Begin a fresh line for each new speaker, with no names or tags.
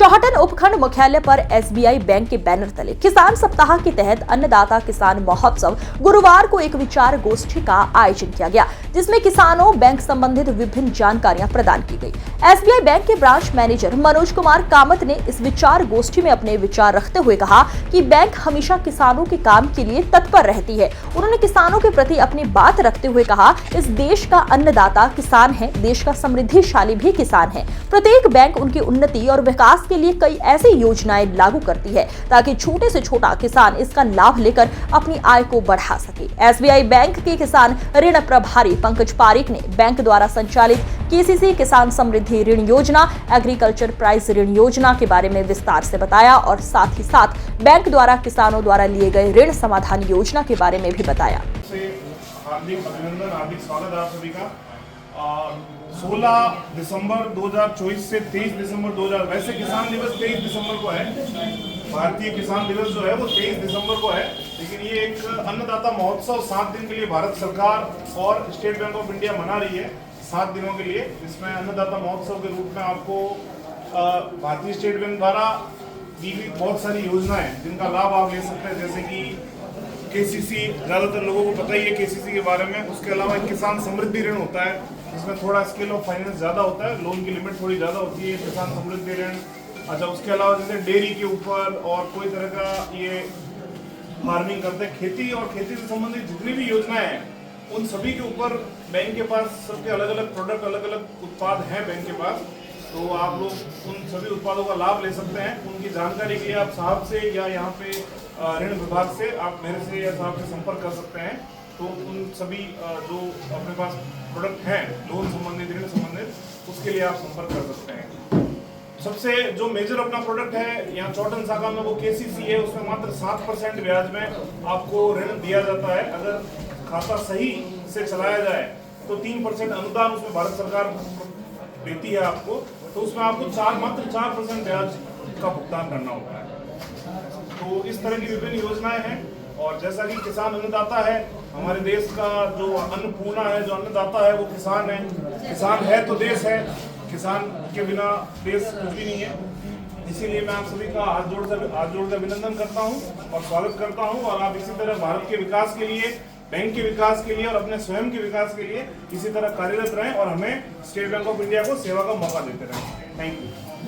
चौहटन उपखंड मुख्यालय पर एसबीआई बैंक के बैनर तले किसान सप्ताह के तहत अन्नदाता किसान महोत्सव गुरुवार को एक विचार गोष्ठी का आयोजन किया गया, जिसमें किसानों बैंक संबंधित विभिन्न जानकारियां प्रदान की गई। एसबीआई बैंक के ब्रांच मैनेजर मनोज कुमार कामत ने इस विचार गोष्ठी में अपने विचार रखते हुए कहा कि बैंक हमेशा किसानों के काम के लिए तत्पर रहती है। उन्होंने किसानों के प्रति अपनी बात रखते हुए कहा, इस देश का अन्नदाता किसान है, देश का समृद्धिशाली भी किसान है। प्रत्येक बैंक उनकी उन्नति और विकास के लिए कई ऐसी योजनाएं लागू करती है ताकि छोटे से छोटा किसान इसका लाभ लेकर अपनी आय को बढ़ा सके। एसबीआई बैंक के किसान ऋण प्रभारी पंकज पारीक ने बैंक द्वारा संचालित केसीसी किसान समृद्धि ऋण योजना, एग्रीकल्चर प्राइस ऋण योजना के बारे में विस्तार से बताया और साथ ही साथ बैंक द्वारा किसानों द्वारा लिए गए ऋण समाधान योजना के बारे में भी बताया।
हार्दिक अभिनंदन, हार्दिक स्वागत आप सभी का। 16 दिसंबर 2024 से 23 दिसंबर 2000, वैसे किसान दिवस 23 दिसंबर को है, भारतीय किसान दिवस जो है वो 23 दिसंबर को है, लेकिन ये एक अन्नदाता महोत्सव 7 दिन के लिए भारत सरकार और स्टेट बैंक ऑफ इंडिया मना रही है, 7 दिनों के लिए। इसमें अन्नदाता महोत्सव के रूप में आपको भारतीय स्टेट बैंक द्वारा दी गई बहुत सारी योजनाएं जिनका लाभ आप ले सकते हैं, जैसे कि केसीसी, ज़्यादातर लोगों को पता ही है केसीसी के बारे में। उसके अलावा एक किसान समृद्धि ऋण होता है, जिसमें थोड़ा स्केल ऑफ फाइनेंस ज़्यादा होता है, लोन की लिमिट थोड़ी ज़्यादा होती है, किसान समृद्धि ऋण। अच्छा, उसके अलावा जैसे डेयरी के ऊपर और कोई तरह का ये फार्मिंग करते हैं, खेती और खेती से संबंधित जितनी भी योजनाएं हैं उन सभी के ऊपर बैंक के पास सबके अलग अलग प्रोडक्ट, अलग अलग उत्पाद हैं बैंक के पास। तो आप लोग उन सभी उत्पादों का लाभ ले सकते हैं। उनकी जानकारी के लिए आप साहब से या यहाँ पे ऋण विभाग से आप मेरे से या साहब से संपर्क कर सकते हैं। तो उन सभी जो अपने पास प्रोडक्ट हैं लोन संबंधित, ऋण संबंधित, उसके लिए आप संपर्क कर सकते हैं। सबसे जो मेजर अपना प्रोडक्ट है यहाँ चौहटन शाखा में वो केसीसी है, उसमें मात्र 7% ब्याज में आपको ऋण दिया जाता है। अगर खाता सही से चलाया जाए तो 3% अनुदान उसमें भारत सरकार देती है आपको, तो उसमें आपको मात्र 4% ब्याज का भुगतान करना होता है। तो इस तरह की विभिन्न योजनाएं हैं। और जैसा कि किसान अन्नदाता है, हमारे देश का जो अन्नपूर्णा है, जो अन्नदाता है वो किसान है। किसान है तो देश है, किसान के बिना देश कुछ भी नहीं है। इसीलिए मैं आप सभी का हाथ जोड़ कर अभिनंदन करता हूं और स्वागत करता हूं। और आप इसी तरह भारत के विकास के लिए, बैंक के विकास के लिए और अपने स्वयं के विकास के लिए इसी तरह कार्यरत रहें और हमें स्टेट बैंक ऑफ इंडिया को सेवा का मौका देते रहें। Thank you.